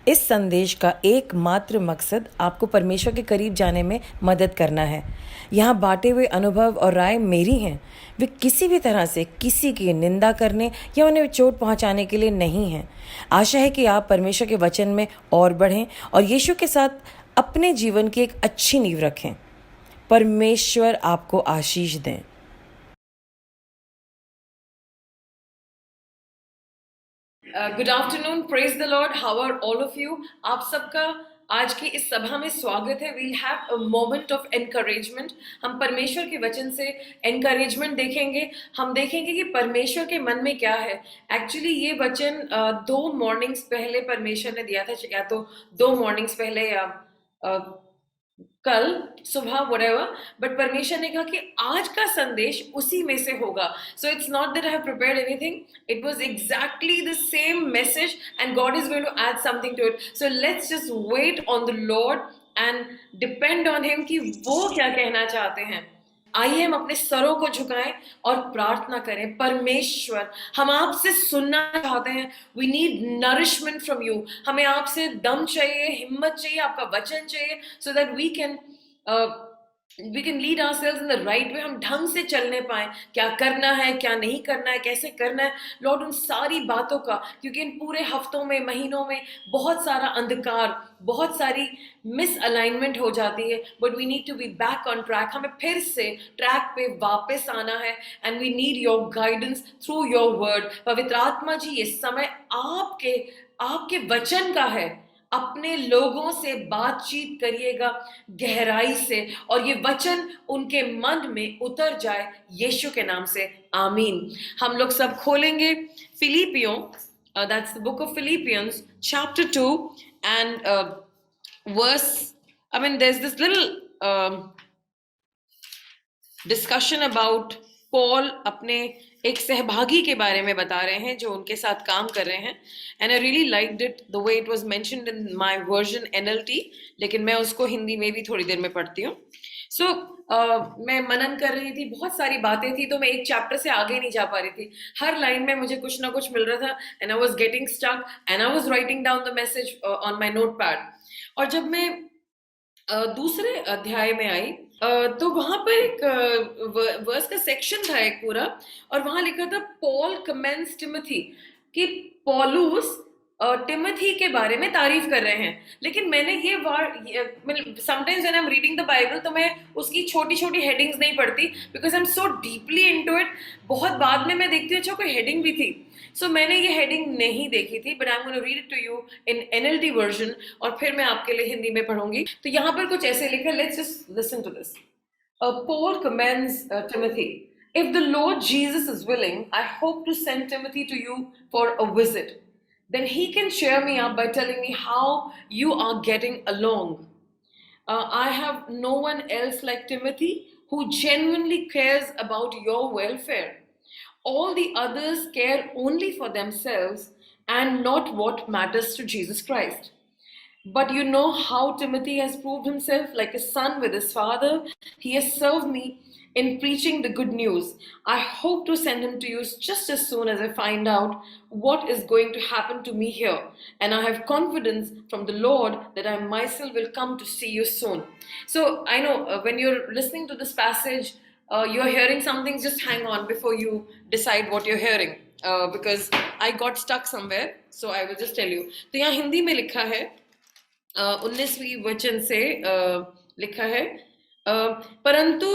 इस संदेश का एकमात्र मकसद आपको परमेश्वर के करीब जाने में मदद करना है। यहाँ बांटे हुए अनुभव और राय मेरी हैं, वे किसी भी तरह से किसी की निंदा करने या उन्हें चोट पहुँचाने के लिए नहीं हैं। आशा है कि आप परमेश्वर के वचन में और बढ़ें और यीशु के साथ अपने जीवन की एक अच्छी नींव रखें। परमेश्वर आपको आशीष दें। Good afternoon, praise the Lord, how are all of you. आप सबका आज की इस सभा में स्वागत है। We'll have a moment of encouragement. हम परमेश्वर के वचन से एनकरेजमेंट देखेंगे। हम देखेंगे कि परमेश्वर के मन में क्या है। एक्चुअली ये वचन 2 मॉर्निंग्स पहले परमेश्वर ने दिया था, या तो 2 मॉर्निंग्स पहले या कल सुबह whatever, बट परमेश्वर ने कहा कि आज का संदेश उसी में से होगा। So it's not that I have prepared anything, it was exactly the same message and God is going to add something to it. So let's just wait on the Lord and depend on him कि वो क्या कहना चाहते हैं। आइए हम अपने सरों को झुकाएं और प्रार्थना करें। परमेश्वर, हम आपसे सुनना चाहते हैं। We need nourishment from you. हमें आपसे दम चाहिए, हिम्मत चाहिए, आपका वचन चाहिए, so that we can lead ourselves in the right way. हम ढंग से चलने पाए, क्या करना है, क्या नहीं करना है, कैसे करना है। लॉर्ड, उन सारी बातों का, क्योंकि इन पूरे हफ्तों में, महीनों में बहुत सारा अंधकार, बहुत सारी मिस अलाइनमेंट हो जाती है, but we need to be back on track. हमें फिर से ट्रैक पे वापस आना है and we need your guidance through your word. पवित्र आत्मा जी, ये समय आपके आपके वचन का है। अपने लोगों से बातचीत करिएगा गहराई से, और ये वचन उनके मन में उतर जाए यीशु के नाम से, आमीन। हम लोग सब खोलेंगे फिलिपियों, that's the book of Philippians chapter 2 and verse, I mean there's this little discussion about Paul अपने एक सहभागी के बारे में बता रहे हैं जो उनके साथ काम कर रहे हैं। And I really liked it the way it was mentioned in my version NLT, लेकिन मैं उसको हिंदी में भी थोड़ी देर में पढ़ती हूँ। सो मैं मनन कर रही थी, बहुत सारी बातें थी, तो मैं एक चैप्टर से आगे नहीं जा पा रही थी। हर लाइन में मुझे कुछ ना कुछ मिल रहा था and I was getting stuck and I was writing down the message on my notepad. और जब मैं दूसरे अध्याय में आई, तो वहां पर एक वर्स का सेक्शन था एक पूरा, और वहां लिखा था पॉल कमेंस टिमोथी, कि पॉलुस टिमोथी के बारे में तारीफ कर रहे हैं। लेकिन मैंने ये word, sometimes when I am reading the Bible, तो मैं उसकी छोटी छोटी हेडिंग्स नहीं पढ़ती, because I am so deeply into it. बहुत बाद में मैं देखती हूँ अच्छा कोई हेडिंग भी थी। सो मैंने ये हेडिंग नहीं देखी थी, but I am gonna read it to you in NLT version, और फिर मैं आपके लिए हिंदी में पढ़ूंगी। तो यहाँ पर कुछ ऐसे लिखा, let's just listen to this. Paul commends Timothy. If the Lord Jesus is willing, I hope to send Timothy to you for a visit. Then he can cheer me up by telling me how you are getting along. I have no one else like Timothy who genuinely cares about your welfare. All the others care only for themselves and not what matters to Jesus Christ. But you know how Timothy has proved himself like a son with his father. He has served me in preaching the good news. I hope to send him to you just as soon as I find out what is going to happen to me here. And I have confidence from the Lord that I myself will come to see you soon. So I know when you're listening to this passage, you're hearing some things. Just hang on before you decide what you're hearing. Because I got stuck somewhere, so I will just tell you. तो यहाँ हिंदी में लिखा है, 19वीं वचन से लिखा है, परंतु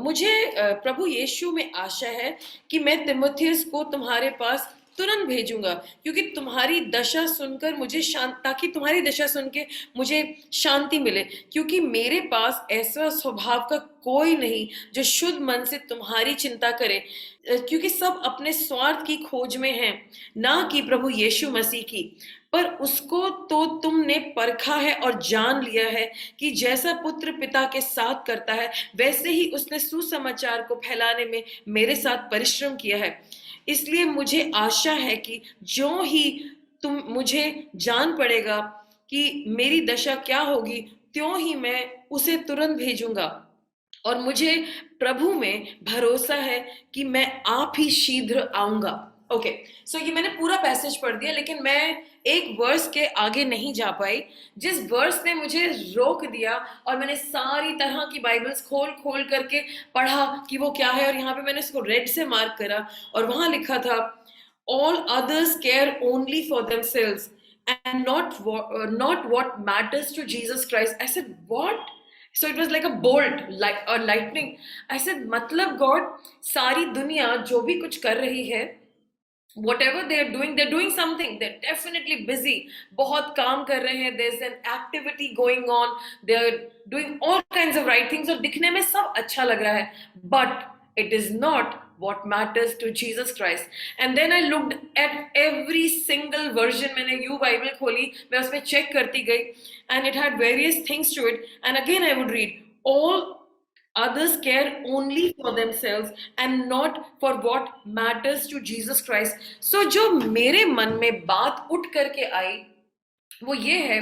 मुझे प्रभु यीशु में आशा है कि मैं तिमोथियस को तुम्हारे पास तुरंत भेजूंगा, क्योंकि तुम्हारी दशा सुनकर मुझे ताकि तुम्हारी दशा सुन के मुझे शांति मिले, क्योंकि मेरे पास ऐसा स्वभाव का कोई नहीं जो शुद्ध मन से तुम्हारी चिंता करे, क्योंकि सब अपने स्वार्थ की खोज में हैं, ना कि प्रभु यीशु मसीह की। पर उसको तो तुमने परखा है और जान लिया है कि जैसा पुत्र पिता के साथ करता है, वैसे ही उसने सुसमाचार को फैलाने में मेरे साथ परिश्रम किया है। इसलिए मुझे आशा है कि जो ही तुम मुझे जान पड़ेगा कि मेरी दशा क्या होगी, त्यों ही मैं उसे तुरंत भेजूंगा। और मुझे प्रभु में भरोसा है कि मैं आप ही शीघ्र आऊंगा। ओके, सो ये मैंने पूरा पैसेज पढ़ दिया, लेकिन मैं एक वर्स के आगे नहीं जा पाई, जिस वर्स ने मुझे रोक दिया और मैंने सारी तरह की बाइबल्स खोल खोल करके पढ़ा कि वो क्या है, और यहाँ पे मैंने इसको रेड से मार्क करा और वहां लिखा था, all others care only for themselves and not what matters to Jesus Christ. I said, what? So it was like a bolt, like a lightning. I said, मतलब God, सारी दुनिया जो भी कुछ कर रही है, whatever they're doing something, they're definitely busy, बहुत काम कर रहे हैं, there's an activity going on, they're doing all kinds of right things और दिखने में सब अच्छा लग रहा है, but it is not what matters to Jesus Christ. And then I looked at every single version, मैंने यू बाइबल खोली, मैं उसमें चेक करती गई, and it had various things to it, and again I would read, all others care only for themselves and not for what matters to Jesus Christ. So जो मेरे मन में बात उठ करके आई वो ये है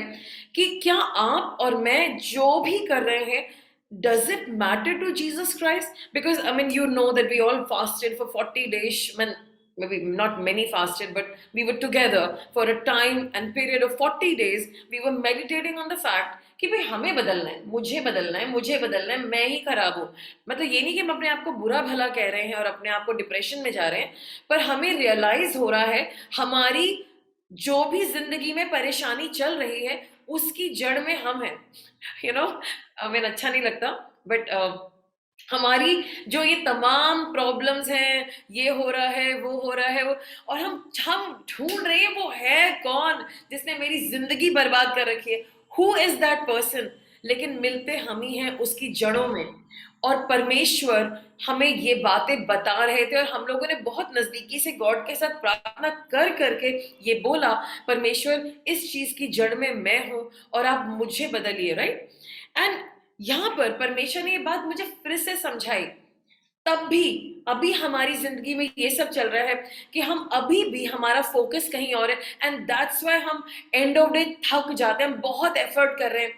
कि क्या आप और मैं जो भी कर रहे हैं, does it matter to Jesus Christ? Because I mean, you know that we all fasted for 40 days. I mean, maybe not many fasted, but we were together for a time and period of 40 days. We were meditating on the fact कि भाई हमें बदलना है, मुझे बदलना है, मुझे बदलना है, मैं ही खराब हूँ। मतलब ये नहीं कि हम अपने आप को बुरा भला कह रहे हैं और अपने आप को डिप्रेशन में जा रहे हैं, पर हमें रियलाइज हो रहा है हमारी जो भी जिंदगी में परेशानी चल रही है उसकी जड़ में हम हैं। यू नो, हमें अच्छा नहीं लगता, बट हमारी जो ये तमाम प्रॉब्लम्स हैं, ये हो रहा है, वो हो रहा है, वो, और हम ढूंढ रहे हैं वो है कौन जिसने मेरी जिंदगी बर्बाद कर रखी है, हु इज दैट पर्सन। लेकिन मिलते हम ही हैं उसकी जड़ों में, और परमेश्वर हमें ये बातें बता रहे थे और हम लोगों ने बहुत नजदीकी से गॉड के साथ प्रार्थना कर करके ये बोला, परमेश्वर इस चीज की जड़ में मैं हूं और आप मुझे बदलिए, राइट। एंड यहाँ पर परमेश्वर ने ये बात मुझे फिर से समझाई। तब भी अभी हमारी जिंदगी में ये सब चल रहा है कि हम अभी भी हमारा फोकस कहीं और है, एंड दैट्स वाई हम एंड ऑफ डे थक जाते हैं। हम बहुत एफर्ट कर रहे हैं,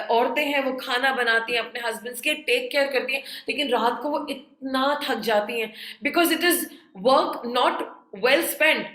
औरतें हैं वो खाना बनाती हैं, अपने हस्बैंड्स के टेक केयर करती हैं, लेकिन रात को वो इतना थक जाती हैं because it is work not well spend,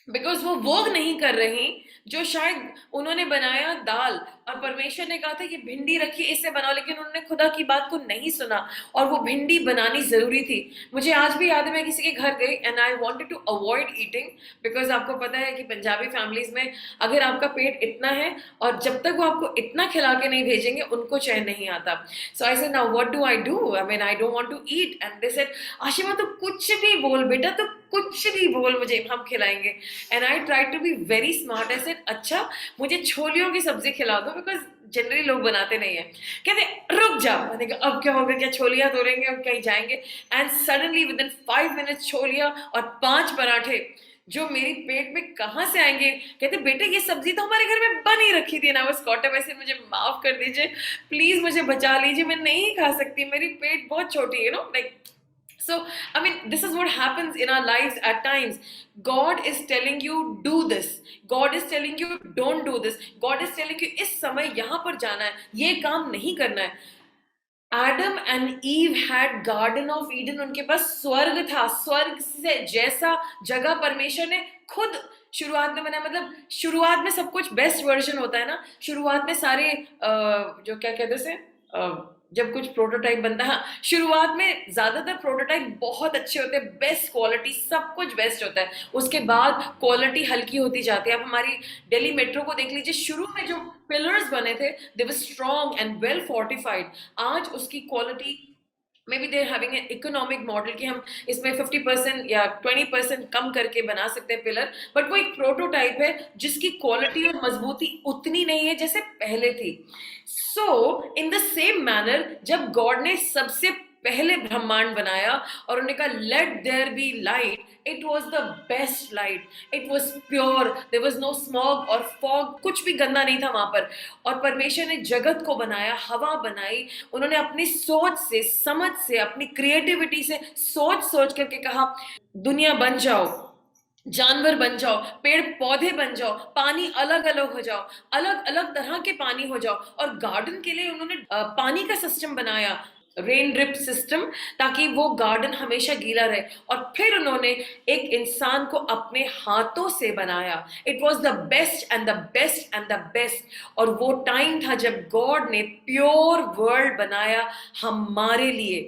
because वो वर्क नहीं कर रही जो शायद उन्होंने बनाया दाल और परमेश्वर ने कहा था कि भिंडी रखिए इससे बनाओ, लेकिन उन्होंने खुदा की बात को नहीं सुना और वो भिंडी बनानी जरूरी थी। मुझे आज भी याद है, मैं किसी के घर गई and I wanted to avoid eating, because आपको पता है कि पंजाबी फैमिलीज में अगर आपका पेट इतना है और जब तक वो आपको इतना खिला के नहीं भेजेंगे उनको चैन नहीं आता। So I said now what do I do, I mean I don't want to eat, and they said Ashima तो कुछ भी बोल बेटा, तो कुछ भी बोल, मुझे हम खिलाएंगे। And I try to be very smart, I said अच्छा मुझे छोलियों की सब्जी खिला दो, बिकॉज जनरली लोग बनाते नहीं है। कहते रुक जाओ, मैंने कहा अब क्या होगा, क्या छोलियां तोड़ेंगे और कहीं जाएंगे। And suddenly within 5 minutes छोलियां और 5 पराठे जो मेरी पेट में कहाँ से आएंगे। कहते बेटे ये सब्जी तो हमारे घर में बन ही रखी थी ना, बस कॉटन, वैसे मुझे माफ कर दीजिए, प्लीज मुझे बचा लीजिए, मैं नहीं खा सकती, मेरी पेट बहुत छोटी है, know like. So, I mean, this is what happens in our lives at times. God is telling you, do this. God is telling you, don't do this. God is telling you, इस समय यहाँ पर जाना है, ये काम नहीं करना है। Adam and Eve had Garden of Eden, उनके पास स्वर्ग था, स्वर्ग से जैसा जगह परमेश्वर ने खुद शुरुआत में बनाया। मतलब शुरुआत में सब कुछ बेस्ट वर्जन होता है ना, शुरुआत में सारे जो क्या कहते हैं जब कुछ प्रोटोटाइप बनता है, शुरुआत में ज्यादातर प्रोटोटाइप बहुत अच्छे होते हैं, बेस्ट क्वालिटी, सब कुछ बेस्ट होता है, उसके बाद क्वालिटी हल्की होती जाती है। अब हमारी दिल्ली मेट्रो को देख लीजिए, शुरू में जो पिलर्स बने थे दे वर स्ट्रॉन्ग एंड वेल फोर्टिफाइड, आज उसकी quality may be there having an economic model कि हम इसमें 50% या 20% कम करके बना सकते हैं पिलर, बट वो एक प्रोटोटाइप है जिसकी क्वालिटी और मजबूती उतनी नहीं है जैसे पहले थी। So in the same manner जब गॉड ने सबसे पहले ब्रह्मांड बनाया और उन्होंने कहा let there be light, it was the best light, it was pure, there was no smog और फॉग, कुछ भी गंदा नहीं था वहां पर। और परमेश्वर ने जगत को बनाया, हवा बनाई, उन्होंने अपनी सोच से, समझ से, अपनी क्रिएटिविटी से सोच सोच करके कहा दुनिया बन जाओ, जानवर बन जाओ, पेड़ पौधे बन जाओ, पानी अलग अलग हो जाओ, अलग अलग तरह के पानी हो जाओ। और गार्डन के लिए उन्होंने पानी का सिस्टम बनाया, रेन ड्रिप सिस्टम, ताकि वो गार्डन हमेशा गीला रहे। और फिर उन्होंने एक इंसान को अपने हाथों से बनाया। It was the best and the best and the best. और वो टाइम था जब गॉड ने प्योर वर्ल्ड बनाया हमारे लिए,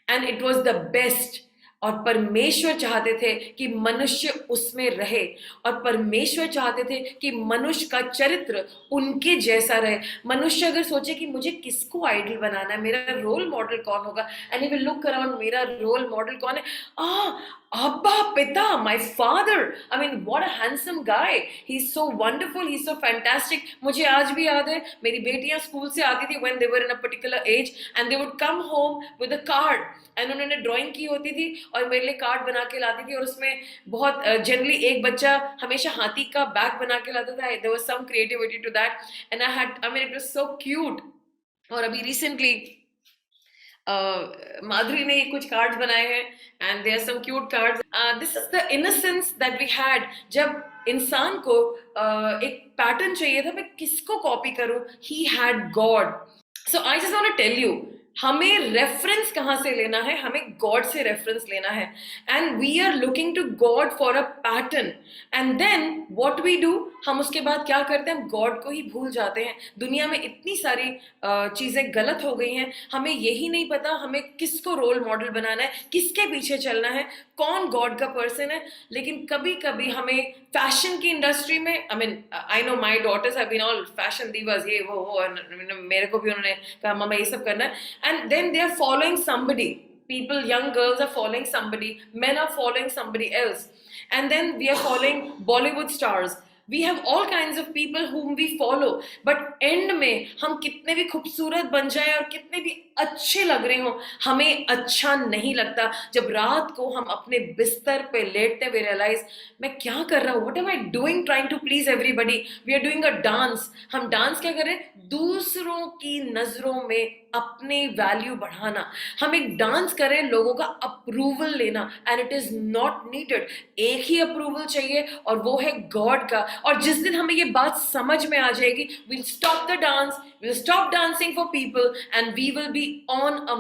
and it was the best. और परमेश्वर चाहते थे कि मनुष्य उसमें रहे, और परमेश्वर चाहते थे कि मनुष्य का चरित्र उनके जैसा रहे। मनुष्य अगर सोचे कि मुझे किसको आइडल बनाना है, मेरा रोल मॉडल कौन होगा, and he will look around, मेरा रोल मॉडल कौन है? अब्बा पिता, my father, I mean what a handsome guy, he is so wonderful, he is so fantastic. मुझे आज भी याद है, मेरी बेटियां स्कूल से आती थी when they were in a particular age, and they would come home with a card, and उन्होंने ड्राइंग की होती थी और मेरे लिए कार्ड बना के लाती थी। और उसमें बहुत जनरली एक बच्चा हमेशा हाथी का बैग बना के लाता था। There was some creativity to that, and I mean it was so cute. और अभी रिसेंटली माधुरी ने कुछ कार्ड्स बनाए हैं, and there are some cute cards. This is the innocence that we had, जब इंसान को एक पैटर्न चाहिए था, मैं किसको कॉपी करूं, he had God. So I just want to tell you, हमें रेफरेंस कहां से लेना है? हमें गॉड से रेफरेंस लेना है, and we are looking to God for a pattern, and then what we do, हम उसके बाद क्या करते हैं? हम गॉड को ही भूल जाते हैं। दुनिया में इतनी सारी चीजें गलत हो गई हैं, हमें यही नहीं पता हमें किसको रोल मॉडल बनाना है, किसके पीछे चलना है, कौन गॉड का पर्सन है। लेकिन कभी कभी हमें फैशन की इंडस्ट्री में, I mean I know my daughters have been all fashion divas, ये वो, मेरे को भी उन्होंने कहा मम्मा ये सब करना है, and then they are following somebody. People, young girls are following somebody, men are following somebody else, and then we are following Bollywood stars. We have all kinds of people whom we follow, but end में हम कितने भी खूबसूरत बन जाए और कितने भी अच्छे लग रहे हो, हमें अच्छा नहीं लगता जब रात को हम अपने बिस्तर पे लेटते हुए रियलाइज मैं क्या कर रहा हूँ, what am I doing trying to please everybody. We are doing a dance. हम डांस क्या करें? दूसरों की नजरों में अपने वैल्यू बढ़ाना। हम एक डांस करें लोगों का अप्रूवल लेना, and it is not needed. एक ही अप्रूवल चाहिए और वो है गॉड का। और जिस दिन हमें ये बात समझ में आ जाएगी, we'll stop the dance, we'll stop dancing for people, and we will be on a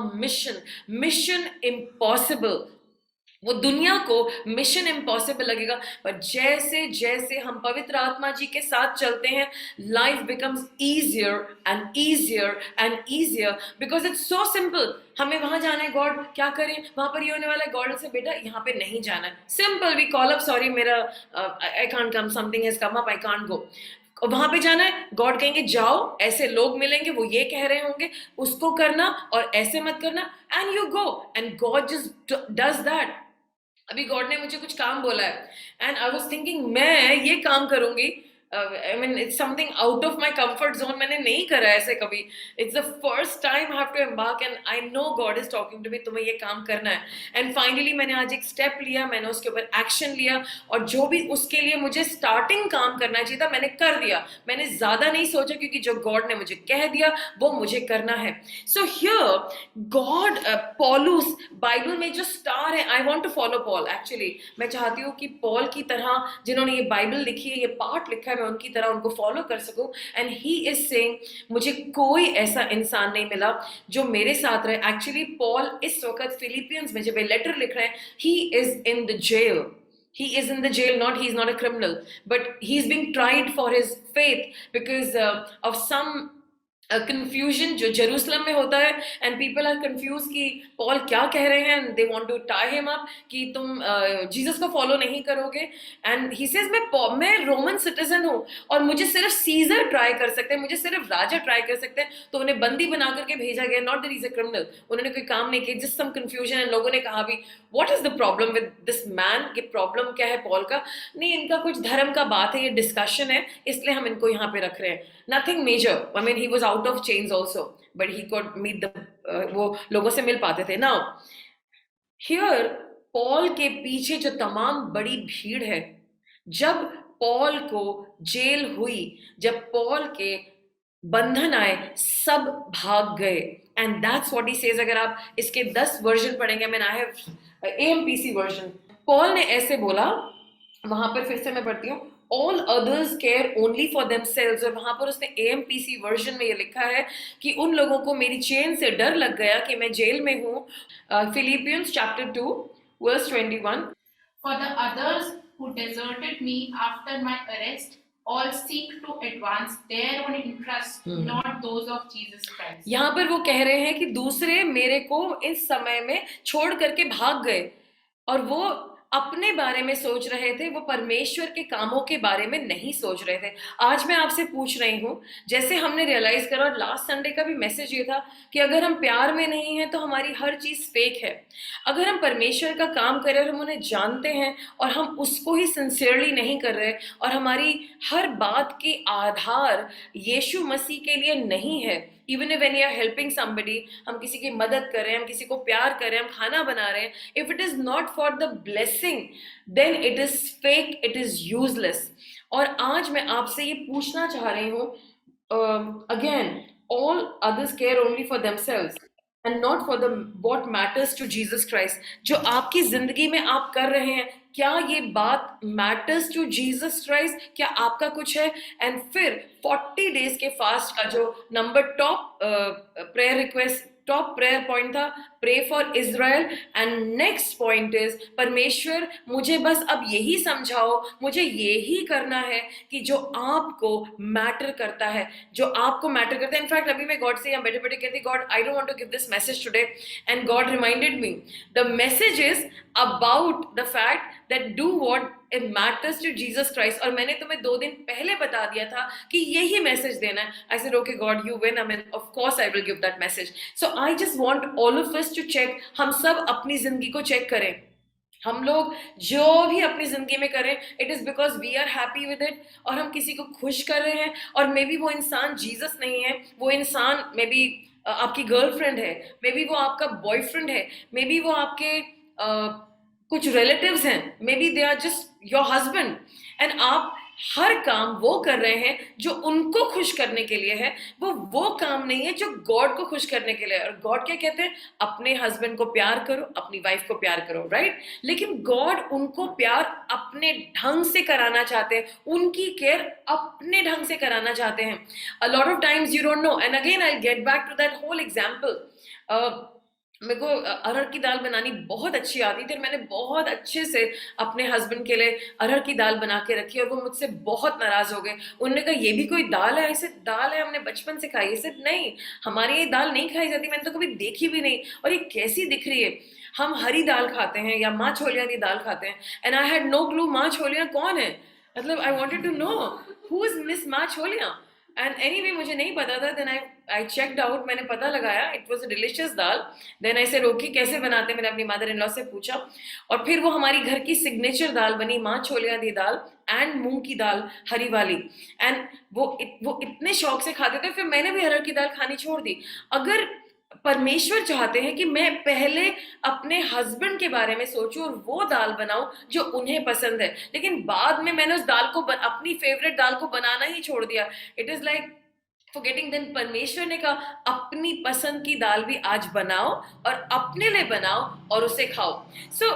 mission impossible। वो दुनिया को मिशन इम्पॉसिबल लगेगा, पर जैसे जैसे हम पवित्र आत्मा जी के साथ चलते हैं, life becomes easier and easier and easier because it's so simple। हमें वहां जाना है, गॉड क्या करें, वहां पर ये होने वाला है, गॉड से बेटा यहाँ पे नहीं जाना है, simple, we call up, sorry मेरा I can't come, something has come up, I can't go. वहां पे जाना है, गॉड कहेंगे जाओ, ऐसे लोग मिलेंगे, वो ये कह रहे होंगे, उसको करना और ऐसे मत करना, and you go, and God just does that. अभी गॉड ने मुझे कुछ काम बोला है, एंड आई वाज थिंकिंग मैं ये काम करूंगी, I mean it's something out of my comfort zone, मैंने नहीं करा ऐसे कभी। It's the first time I have to embark, and I know God is talking to me, तुम्हें ये काम करना है। एंड फाइनली मैंने आज एक स्टेप लिया, मैंने उसके ऊपर एक्शन लिया, और जो भी उसके लिए मुझे स्टार्टिंग काम करना चाहिए था मैंने कर दिया। मैंने ज्यादा नहीं सोचा, क्योंकि जो गॉड ने मुझे कह दिया वो मुझे करना है। सो हियर गॉड, पॉलुस, बाइबल में जो स्टार है, I want to follow Paul. Actually मैं चाहती हूँ कि पॉल की तरह जिन्होंने ये बाइबल लिखी है, ये पार्ट लिखा है, मैं उनकी तरह उनको फॉलो कर सकूं। एंड ही इज सेइंग मुझे कोई ऐसा इंसान नहीं मिला जो मेरे साथ रहे। एक्चुअली पॉल इस वक्त फिलिपियंस में जब ये लेटर लिख रहे हैं, he is in the jail. He is in the jail, he is not a criminal, but he is being tried for his faith because of some confusion जो Jerusalem में होता है, एंड पीपल आर कंफ्यूज कि Paul क्या कह रहे हैं, and they want to tie him up कि तुम जीसस को फॉलो नहीं करोगे। एंड ही सेज मैं रोमन सिटीजन हूँ और मुझे सिर्फ सीजर ट्राई कर सकते हैं, मुझे सिर्फ राजा ट्राई कर सकते हैं, तो उन्हें बंदी बना करके भेजा गया, not that he is a criminal. उन्होंने कोई काम नहीं किया, जस्ट सम कंफ्यूजन। एंड लोगों ने कहा भी what is the problem with this man, कि प्रॉब्लम क्या है पॉल का? नहीं, इनका कुछ धर्म का बात है, ये डिस्कशन है, इसलिए हम इनको यहाँ पे रख रहे हैं। Nothing major, I mean he was out of chains also, but he could meet the, वो लोगों से मिल पाते थे। नाउ हियर पॉल के पीछे जो तमाम बड़ी भीड़ है, जब पॉल को जेल हुई, जब पॉल के बंधन आए, सब भाग गए। And that's what he says. अगर आप इसके 10 वर्जन पढ़ेंगे, मैंने I have AMPC version, Paul ने ऐसे बोला, वहां पर फिर से मैं पढ़ती हूँ। all others care only for themselves। और वहां पर उसने AMPC वर्जन में ये लिखा है कि उन लोगों को मेरी चेन से डर लग गया कि मैं जेल में हूँ। Philippians chapter 2 verse 21। For the others who deserted me after my arrest all seek to advance their own interests, not those of Jesus Christ। यहाँ पर वो कह रहे हैं कि दूसरे मेरे को इस समय में छोड़ करके भाग गए और वो अपने बारे में सोच रहे थे, वो परमेश्वर के कामों के बारे में नहीं सोच रहे थे। आज मैं आपसे पूछ रही हूँ, जैसे हमने रियलाइज करा, और लास्ट संडे का भी मैसेज ये था कि अगर हम प्यार में नहीं हैं तो हमारी हर चीज फेक है। अगर हम परमेश्वर का काम कर रहे हैं और हम उन्हें जानते हैं और हम उसको ही सिंसियरली नहीं कर रहे और हमारी हर बात के आधार यीशु मसीह के लिए नहीं है, even when you are helping somebody, हम किसी की मदद कर रहे हैं, हम किसी को प्यार कर रहे हैं, हम खाना बना रहे हैं, if it is not for the blessing then it is fake, it is useless. और आज मैं आपसे ये पूछना चाह रही हूँ, again, all others care only for themselves and not for the what matters to Jesus Christ. जो आपकी जिंदगी में आप कर रहे हैं, क्या ये बात मैटर्स टू जीसस क्राइस्ट? क्या आपका कुछ है? एंड फिर 40 डेज के फास्ट का जो number top prayer request, top prayer point था, pray for Israel. And next point is, परमेश्वर मुझे बस अब यही समझाओ, मुझे यही करना है कि जो आपको मैटर करता है, जो आपको मैटर करता है। इनफैक्ट अभी मैं गॉड से यहाँ बैठे बैठे कहती, God I don't want to give this message today, and God reminded me the message is about the fact that do what it matters to Jesus Christ। और मैंने तुम्हें 2 दिन पहले बता दिया था कि यही मैसेज देना है। I said, okay God, you win, I mean of course I will give that message। So I just want all of us to check, हम सब अपनी जिंदगी को चेक करें। हम लोग जो भी अपनी जिंदगी में करें, it is because we are happy with it, और हम किसी को खुश कर रहे हैं। और मे बी वो इंसान जीसस नहीं है, वो इंसान मे बी आपकी गर्लफ्रेंड है, मे बी वो आपका बॉयफ्रेंड है, मे बी वो आपके कुछ रिलेटिव्स हैं, maybe they are just your husband, and आप हर काम वो कर रहे हैं जो उनको खुश करने के लिए है। वो काम नहीं है जो गॉड को खुश करने के लिए है। और गॉड क्या कहते हैं? अपने हस्बैंड को प्यार करो, अपनी वाइफ को प्यार करो, राइट? लेकिन गॉड उनको प्यार अपने ढंग से कराना चाहते हैं, उनकी केयर अपने ढंग से कराना चाहते हैं। A lot of times you don't know, and again I get back to that whole example. मेरे को अरहर की दाल बनानी बहुत अच्छी आती थी, और मैंने बहुत अच्छे से अपने हस्बैंड के लिए अरहर की दाल बना के रखी, और वो मुझसे बहुत नाराज हो गए। उन्होंने कहा ये भी कोई दाल है? ऐसे दाल है, हमने बचपन से खाई। ऐसे नहीं, हमारी ये दाल नहीं खाई जाती, मैंने तो कभी देखी भी नहीं, और ये कैसी दिख रही है? हम हरी दाल खाते हैं या माँ छोलियाँ की दाल खाते हैं। And I had no clue माँ छोलियाँ कौन है, मतलब I wanted to know who is miss माँ छोलियाँ। एंड एनीवे मुझे नहीं पता था। देन आई चेक्ड आउट, मैंने पता लगाया, it was a delicious dal. Then ऐसे रोकी कैसे बनाते, मैंने अपनी मदर इन लॉ से पूछा, और फिर वो हमारी घर की सिग्नेचर दाल बनी, माँ छोलियाँ दी दाल एंड मूंग की दाल हरी वाली। एंड वो इतने शौक से खाते थे, फिर मैंने भी अरहर की दाल खानी छोड़ दी। अगर परमेश्वर चाहते हैं कि मैं पहले अपने हस्बैंड के बारे में सोचूं और वो दाल बनाऊं जो उन्हें पसंद है, लेकिन बाद में मैंने उस दाल को अपनी फेवरेट दाल को बनाना ही छोड़ दिया। It is like forgetting. Then परमेश्वर ने कहा अपनी पसंद की दाल भी आज बनाओ और अपने लिए बनाओ और उसे खाओ। सो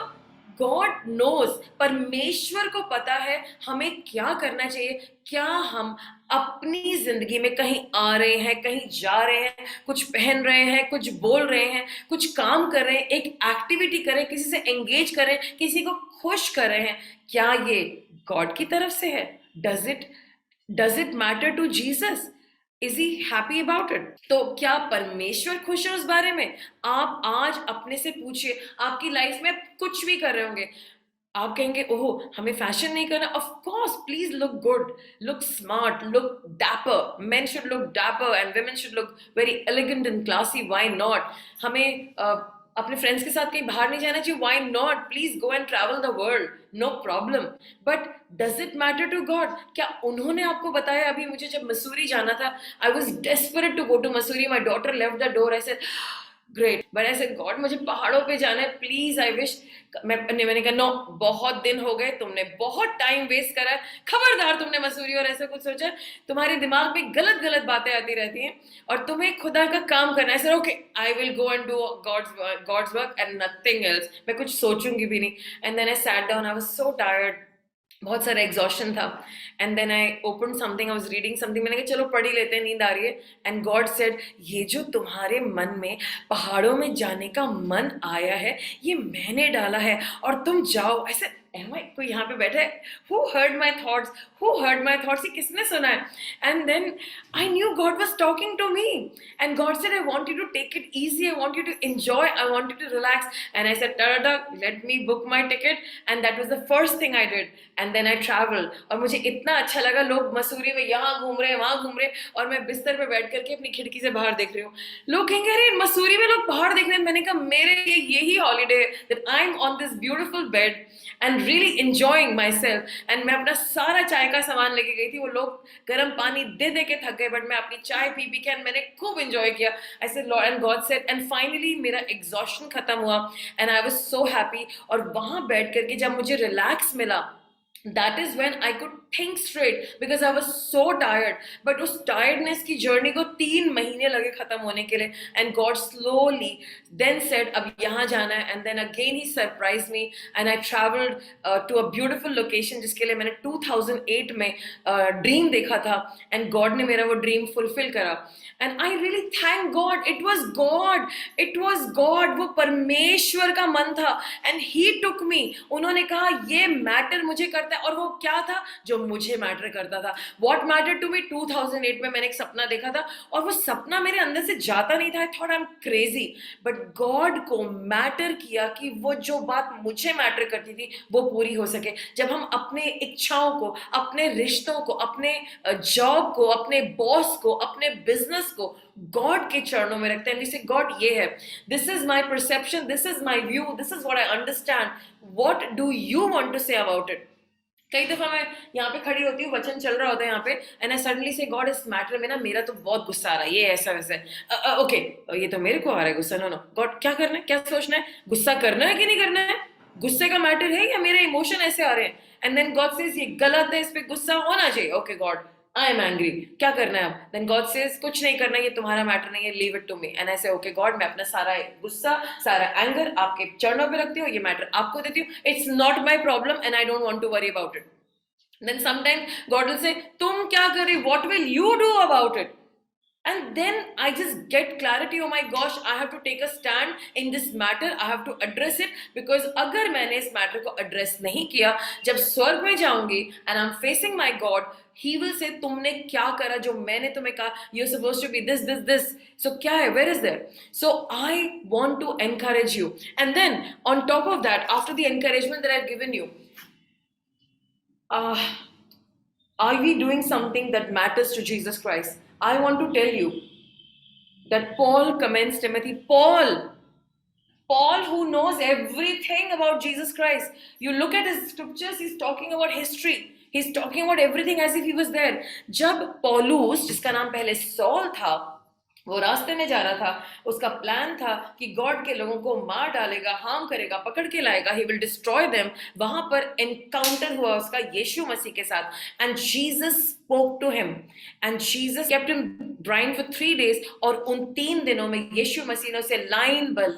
गॉड नोज, परमेश्वर को पता है हमें क्या करना चाहिए। क्या हम अपनी जिंदगी में कहीं आ रहे हैं, कहीं जा रहे हैं, कुछ पहन रहे हैं, कुछ बोल रहे हैं, कुछ काम कर रहे हैं, एक एक्टिविटी करें, किसी से एंगेज करें, किसी को खुश कर रहे हैं, क्या ये गॉड की तरफ से है? Does it matter to Jesus? Is he happy about it? तो क्या परमेश्वर खुश है उस बारे में? आप आज अपने से पूछिए। आपकी लाइफ में कुछ भी कर रहे होंगे, आप कहेंगे ओह हमें फैशन नहीं करना। Of course, please look good, look smart, look dapper. Main should look dapper and women should look very elegant and classy. Why not? हमें अपने फ्रेंड्स के साथ कहीं बाहर नहीं जाना चाहिए? Why not? Please go and travel the world, no problem. But does it matter to God? क्या उन्होंने आपको बताया? अभी मुझे जब मसूरी जाना था, I was desperate to go to Mussoorie, my daughter left the door, ऐसे ग्रेट, बट ऐसे गॉड मुझे पहाड़ों पे जाना है, प्लीज आई विश। मैंने कहा नो, बहुत दिन हो गए, तुमने बहुत टाइम वेस्ट करा है, खबरदार तुमने मसूरी और ऐसा कुछ सोचा। तुम्हारे दिमाग में गलत गलत बातें आती रहती हैं और तुम्हें खुदा का काम करना है। Sir okay, I will go and do God's work and nothing else. मैं कुछ सोचूंगी भी नहीं। And then I sat down, I was so tired, बहुत सारा एग्जॉशन था. And then I open something, I was reading something, मैंने कहा चलो पढ़ ही लेते हैं, नींद आ रही है. एंड गॉड सेड, ये जो तुम्हारे मन में पहाड़ों में जाने का मन आया है, ये मैंने डाला है, और तुम जाओ. ऐसे कोई यहाँ पे बैठा है, who heard my thoughts, who heard my thoughts, ये किसने सुना है? And then I knew God was talking to me, and God said, I want you to take it easy, I want you to enjoy, I want you to relax. And I said, let me book my ticket. And that was the first thing I did. And then I travel, और मुझे इतना अच्छा लगा. लोग मसूरी में यहाँ घूम रहे हैं, वहाँ घूम रहे हैं, और मैं बिस्तर पे बैठ करके अपनी खिड़की से बाहर देख रही हूँ. लोग कहेंगे, अरे मसूरी में लोग बाहर देख रहे हैं. मैंने कहा, मेरे लिए यही हॉलीडे है, that I am on this beautiful bed and really enjoying my self. And मैं अपना सारा चाय का सामान लेके गई थी. वो लोग गर्म पानी दे दे के थक गए, बट मैं अपनी चाय पी पी के, एंड मैंने खूब एंजॉय किया. I said, Lord, and God said, and finally मेरा एग्जॉशन खत्म हुआ, and I was so happy. और वहां बैठ करके जब मुझे रिलैक्स मिला, that is when I could think straight, because I was so tired. But उस tiredness की journey को 3 महीने लगे खत्म होने के लिए. And God slowly then said, अब यहाँ जाना है. And then again he surprised me, and I traveled to a beautiful location जिसके लिए मैंने 2008 में dream देखा था. And God ने मेरा वो dream fulfill करा. And I really thank God. It was God. It was God. वो परमेश्वर का मन था. And he took me. उन्होंने कहा, ये मैटर मुझे करता है. और वो क्या था जो मुझे मैटर करता था? What mattered to me? 2008 में मैंने एक सपना देखा था, और वो सपना मेरे अंदर से जाता नहीं था. I thought I'm crazy. But God को मैटर किया कि वो जो बात मुझे मैटर करती थी वो पूरी हो सके. जब हम अपने इच्छाओं को, अपने रिश्तों को, अपने जॉब को, अपने बॉस को, अपने बिजनेस को गॉड के चरणों में रखते हैं, जिसे गॉड ये है, this is my perception, this is my view, this is what I understand, what do you want to say about it. कई दफा मैं यहाँ पे खड़ी होती हूँ, वचन चल रहा होता है यहाँ पे, एंड आई सडनली से, गॉड, इस मैटर में ना मेरा तो बहुत गुस्सा आ रहा है, ये ऐसा वैसा है. ओके, ये तो मेरे को आ रहा है गुस्सा. नो नो गॉड, क्या करना है, क्या सोचना है, गुस्सा करना है कि नहीं करना है, गुस्से का मैटर है या मेरे इमोशन ऐसे आ रहे हैं? एंड देन गॉड सेज, ये गलत है, इस पे गुस्सा होना चाहिए. Okay God, I am angry, क्या करना है अब? देन गॉड सेज, कुछ नहीं करना, ये तुम्हारा मैटर नहीं है, leave it to me. And I say, okay God, मैं अपना सारा गुस्सा, सारा एंगर आपके चरणों पे रखती हूँ, ये मैटर आपको देती हूँ. It's not my problem and I don't want to worry about it. Then sometimes God will say, तुम क्या कर रही, what will you do about it? And then I just get clarity. Oh my gosh, I have to take a stand in this matter. I have to address it, because अगर मैंने इस matter को address नहीं किया, जब स्वर्ग में जाऊंगी and I'm facing my God, He will say, तुमने क्या करा जो मैंने तुम्हें कहा, you're supposed to be this, this, this. So क्या है, where is there? So I want to encourage you. And then on top of that, after the encouragement that I've given you, are we doing something that matters to Jesus Christ? I want to tell you that Paul commends Timothy. Paul, who knows everything about Jesus Christ. You look at his scriptures, he's talking about history. He's talking about everything as if he was there. जब पौलुस, जिसका नाम पहले sol था, वो रास्ते में जा रहा था, उसका प्लान था कि गॉड के लोगों को मार डालेगा, हार्म करेगा, पकड़ के लाएगा, he will destroy them. वहां पर एनकाउंटर हुआ उसका यीशु मसीह के साथ, and Jesus spoke to him, and Jesus kept him blind for 3 days. और उन 3 दिनों में यीशु मसीह ने उसे लाइन ब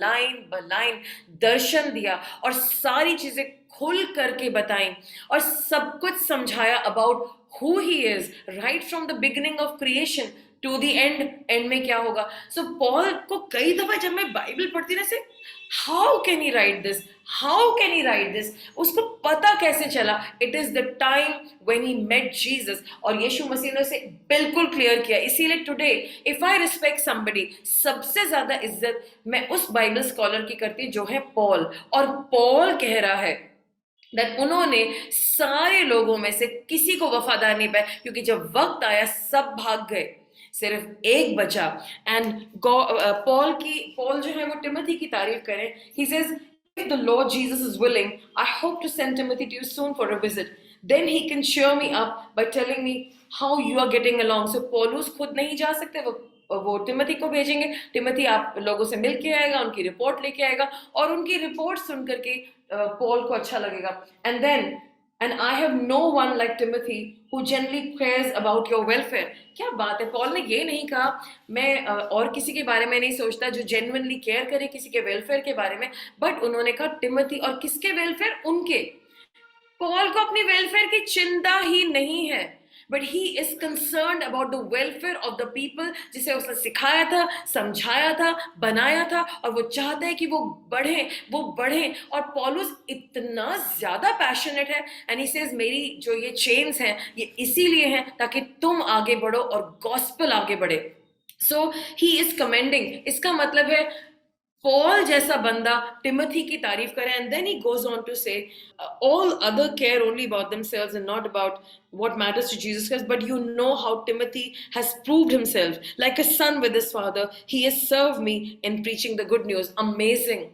लाइन दर्शन दिया, और सारी चीजें खुल करके बताई, और सब कुछ समझाया about who he is, right from the beginning of creation to the end में क्या होगा. So Paul को कई दफा जब मैं बाइबल पढ़ती ना, से how can he write this, how can he write this, उसको पता कैसे चला? It is the time when he met Jesus, और यीशु मसीह ने उसे बिल्कुल क्लियर किया. इसीलिए today if I respect somebody, सबसे ज्यादा इज्जत मैं उस बाइबल स्कॉलर की करती जो है पॉल. और पॉल कह रहा है that उन्होंने सारे लोगों में से किसी को वफादार नहीं पाया, क्योंकि जब वक्त आया सब भाग गए, सिर्फ एक बचा. एंड पॉल जो है वो टिमोथी की तारीफ करें. He says, if the Lord Jesus is willing, I hope to send Timothy to you soon for a visit. Then he can cheer me up by telling me how you are getting along. So पौलुस खुद नहीं जा सकते, वो Timothy को भेजेंगे. Timothy आप लोगों से मिल के आएगा, उनकी रिपोर्ट लेके आएगा, और उनकी रिपोर्ट सुन करके पॉल को अच्छा लगेगा. And I have no one like Timothy who genuinely cares about your welfare. क्या बात है, पॉल ने ये नहीं कहा मैं और किसी के बारे में नहीं सोचता जो genuinely केयर करे किसी के वेलफेयर के बारे में, बट उन्होंने कहा टिमोथी, और किसके वेलफेयर? उनके. पॉल को अपनी वेलफेयर की चिंता ही नहीं है, but he is concerned about the welfare of the people जिसे उसने सिखाया था, समझाया था, बनाया था, और वो चाहता है कि वो बढ़े। और पॉलुस इतना ज्यादा पैशनेट है, एंड ही सेज मेरी जो ये चेन्स हैं ये इसीलिए हैं ताकि तुम आगे बढ़ो और गॉस्पेल आगे बढ़े। सो ही इज कमेंडिंग, इसका मतलब है पॉल जैसा बंदा टिमोथी की तारीफ करे, and then he goes on to say all other care only about themselves and not about what matters to Jesus Christ, but you know how Timothy has proved himself like a son with his father. He has served me in preaching the good news. Amazing.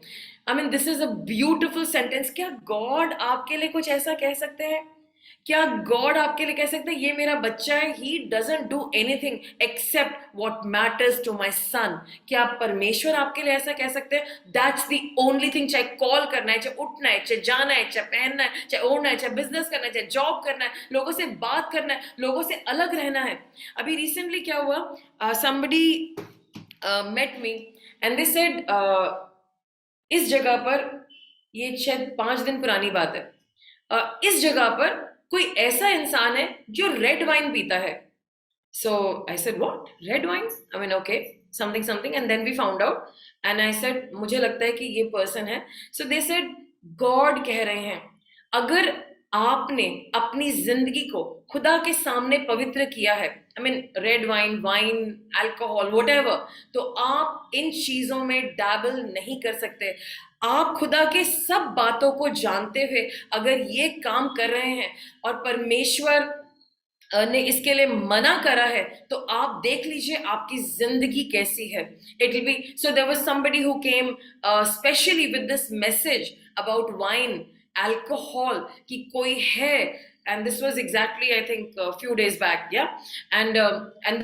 I mean, this is a beautiful sentence. क्या God आपके लिए कुछ ऐसा कह सकते हैं? क्या God आपके लिए कह सकते हैं ये मेरा बच्चा है, he doesn't do anything except what matters to my son? क्या परमेश्वर आपके लिए ऐसा कह सकते हैं? That's the only thing. चाहे कॉल करना है, चाहे उठना है, चाहे जाना है, चाहे पहनना है, चाहे ओढ़ना है, चाहे बिजनेस करना है, चाहे जॉब करना है, लोगों से बात करना है, लोगों से अलग रहना है। अभी रिसेंटली क्या हुआ, somebody met me and they said इस जगह पर, ये शायद 5 दिन पुरानी बात है, इस जगह पर कोई ऐसा इंसान है जो रेड वाइन पीता है। So I said, what? Red wine? I mean, okay, something. And then we found out. And I said, मुझे लगता है कि ये person है. So they said, God कह रहे हैं, अगर आपने अपनी जिंदगी को खुदा के सामने पवित्र किया है, I mean, red wine, alcohol, whatever, तो आप इन चीजों में डैबल नहीं कर सकते। आप खुदा के सब बातों को जानते हुए अगर ये काम कर रहे हैं और परमेश्वर ने इसके लिए मना करा है, तो आप देख लीजिए आपकी जिंदगी कैसी है। It will be so there was somebody who came specially with this message about wine, alcohol, कि कोई है, and this was exactly I think a few days back, yeah, and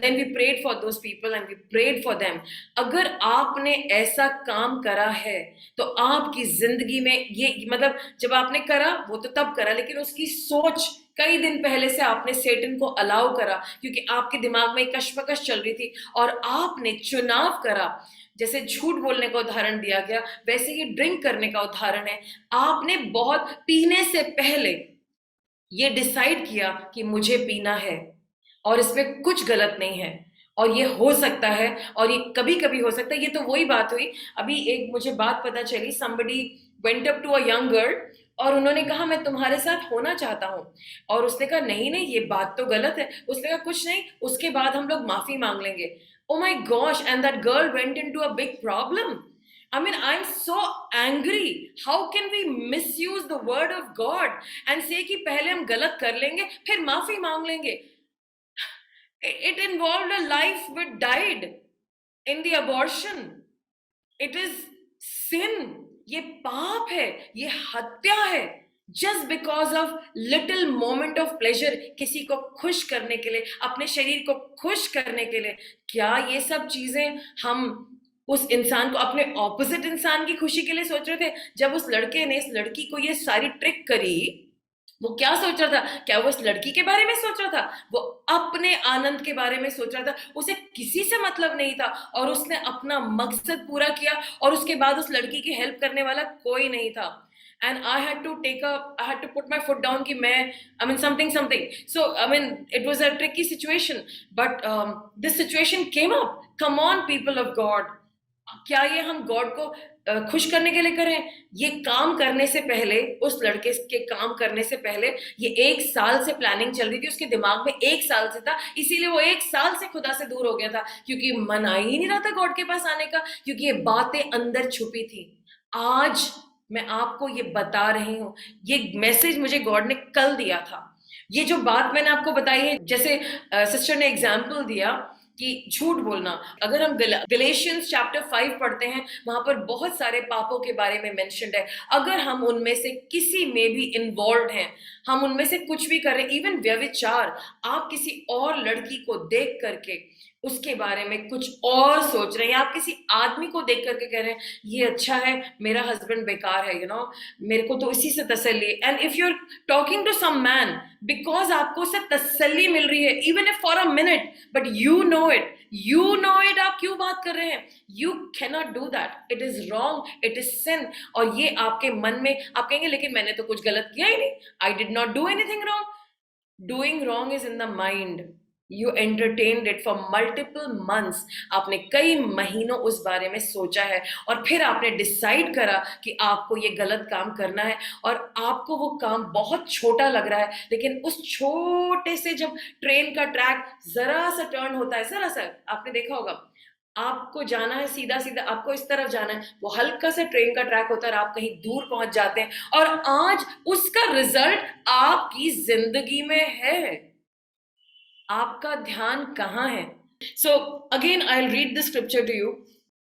then we prayed for those people and we prayed for them. अगर आपने ऐसा काम करा है तो आपकी जिंदगी में ये, मतलब जब आपने करा वो तो तब करा, लेकिन उसकी सोच कई दिन पहले से आपने सेटन को अलाउ करा, क्योंकि आपके दिमाग में एक कश्मकश चल रही थी और आपने चुनाव करा। जैसे झूठ बोलने का उदाहरण दिया गया, वैसे ही ड्रिंक करने का उदाहरण है। आपने बहुत पीने से पहले ये डिसाइड किया कि मुझे पीना है और इसमें कुछ गलत नहीं है, और ये हो सकता है और ये कभी कभी हो सकता है। ये तो वही बात हुई, अभी एक मुझे बात पता चली, somebody went up to a young girl और उन्होंने कहा मैं तुम्हारे साथ होना चाहता हूँ, और उसने कहा नहीं नहीं ये बात तो गलत है। उसने कहा कुछ नहीं, उसके बाद हम लोग माफी मांग लेंगे। Oh my gosh, and that girl went into a big problem. I mean, I'm so angry. How can we misuse the word of God and say कि पहले हम गलत कर लेंगे फिर माफी मांग लेंगे? It involved a life which died in the abortion. It is sin. ये पाप है, ये हत्या है, just because of little moment of pleasure, किसी को खुश करने के लिए, अपने शरीर को खुश करने के लिए। क्या ये सब चीजें हम उस इंसान को, अपने ऑपोजिट इंसान की खुशी के लिए सोच रहे थे? जब उस लड़के ने इस लड़की को ये सारी ट्रिक करी, वो क्या सोच रहा था? क्या वो इस लड़की के बारे में सोच रहा था? वो अपने आनंद के बारे में सोच रहा था। उसे किसी से मतलब नहीं था और उसने अपना मकसद पूरा किया, और उसके बाद उस लड़की की हेल्प करने वाला कोई नहीं था। And I had to put my foot down कि मैं, I mean something. So I mean it was a tricky situation, but this situation came up. Come on, people of God. क्या ये हम गॉड को खुश करने के लिए करें? ये काम करने से पहले, उस लड़के के काम करने से पहले, ये 1 साल से प्लानिंग चल रही थी उसके दिमाग में, 1 साल से था, इसीलिए वो 1 साल से खुदा से दूर हो गया था, क्योंकि मन आ ही नहीं रहा था गॉड के पास आने का, क्योंकि ये बातें अंदर छुपी थी। आज मैं आपको ये बता रही हूँ, ये मैसेज मुझे गॉड ने कल दिया था। ये जो बात मैंने आपको बताई है, जैसे सिस्टर ने एग्जाम्पल दिया कि झूठ बोलना, अगर हम गलेशियंस चैप्टर 5 पढ़ते हैं, वहां पर बहुत सारे पापों के बारे में मेंशन्ड है। अगर हम उनमें से किसी में भी इन्वॉल्व हैं, हम उनमें से कुछ भी करें, इवन व्यभिचार, आप किसी और लड़की को देख करके उसके बारे में कुछ और सोच रहे हैं, आप किसी आदमी को देख करके कह रहे हैं ये अच्छा है, मेरा हस्बैंड बेकार है, मेरे को तो इसी से तसल्ली। And if you are talking to some man because आपको उससे तसल्ली मिल रही है, even if for a minute, but you know it you know it, आप क्यों बात कर रहे हैं? You cannot do that, it is wrong, it is sin. और ये आपके मन में आप कहेंगे लेकिन मैंने तो कुछ गलत किया ही नहीं, I did not do anything wrong. Doing wrong is in the mind. You entertained it for multiple months, आपने कई महीनों उस बारे में सोचा है और फिर आपने डिसाइड करा कि आपको ये गलत काम करना है, और आपको वो काम बहुत छोटा लग रहा है, लेकिन उस छोटे से जब ट्रेन का ट्रैक जरा सा टर्न होता है, जरा सा, आपने देखा होगा, आपको जाना है सीधा सीधा, आपको इस तरफ जाना है, वो हल्का सा ट्रेन का ट्रैक होता है और आप कहीं दूर पहुंच जाते हैं, और आज उसका रिजल्ट आपकी जिंदगी में है। आपका ध्यान कहाँ है? So again I will read the scripture to you.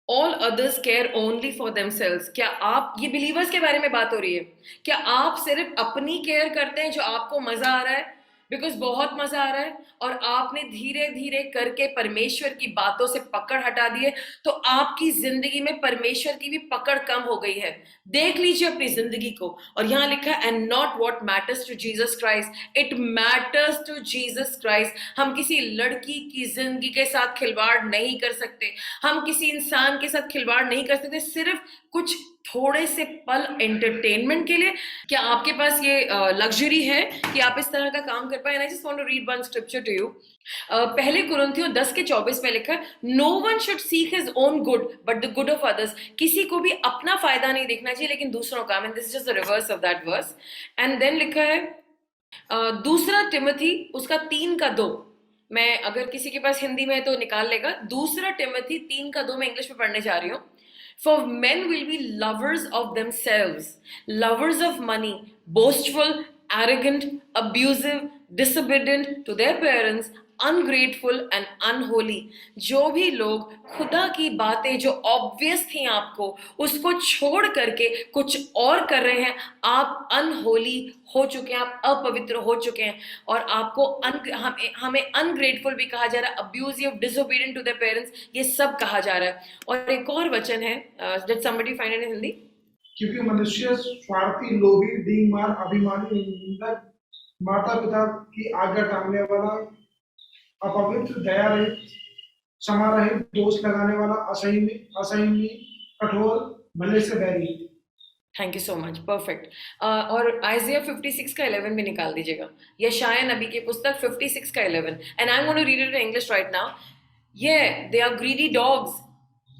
All others care only for themselves. क्या आप, ये बिलीवर्स के बारे में बात हो रही है, क्या आप सिर्फ अपनी केयर करते हैं जो आपको मजा आ रहा है, बिकॉज बहुत मजा आ रहा है, और आपने धीरे धीरे करके परमेश्वर की बातों से पकड़ हटा दी है, तो आपकी जिंदगी में परमेश्वर की भी पकड़ कम हो गई है। देख लीजिए अपनी जिंदगी को, और यहां लिखा है and not what matters to Jesus Christ, it matters to Jesus Christ. हम किसी लड़की की जिंदगी के साथ खिलवाड़ नहीं कर सकते, हम किसी इंसान के साथ खिलवाड़ नहीं कर सकते सिर्फ कुछ थोड़े से पल एंटरटेनमेंट के लिए। क्या आपके पास ये लग्जरी है कि आप इस तरह का काम कर पाए? I just want to read one scripture to you. पहले कुरिन्थियों 10:24 में लिखा है, no one should seek his own good but the good of others. किसी को भी अपना फायदा नहीं देखना चाहिए लेकिन दूसरों का। And this is just the reverse of that verse. And then लिखा है दूसरा टिमोथी उसका 3:2। मैं, अगर किसी के पास हिंदी में है तो निकाल लेगा। दूसरा टिमोथी 3:2 मैं इंग्लिश में पढ़ने जा रही हूँ। For men will be lovers of themselves, lovers of money, boastful, arrogant, abusive, disobedient to their parents, ungrateful and unholy। जो भी लोग खुदा की बातें जो ऑब्वियस थी आपको, उसको छोड़ करके कुछ और कर रहे हैं, आप अनहोली हो चुके हैं, आप अपवित्र हो चुके हैं, और आपको हमें अनग्रेटफुल भी कहा जा रहा है, abusive, disobedient to their parents, ये सब कहा जा रहा है। और एक और वचन है, did somebody find it in Hindi? क्योंकि मनुष्य स्वार्थी, लोभी, डींगमार, अभिमानी, निंदक, माता पिता की आज्ञा टालने वाला, अपवित्र, दया रहित, क्षमा रहित, दोष लगाने वाला, असंयमी, कठोर, भले से बैरी। Thank you so much, perfect. और आइजिया 56 का 11 भी निकाल दीजिएगा, यशाया नबी की पुस्तक 56 का 11, and I am going to read it in English right now. Yeah, they are greedy dogs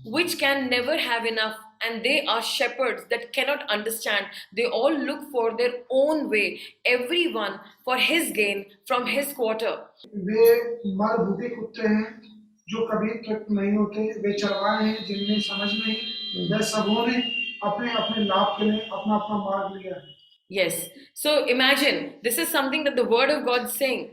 which can never have enough, and they are shepherds that cannot understand. They all look for their own way, everyone for his gain from his quarter. वे मर भूखे कुत्ते हैं जो कभी तृप्त नहीं होते, वे चरवाहे हैं जिनमें समझ नहीं, वे सबों ने अपने अपने लाभ के लिए अपना अपना मार्ग लिया है। Yes, so imagine this is something that the word of God is saying,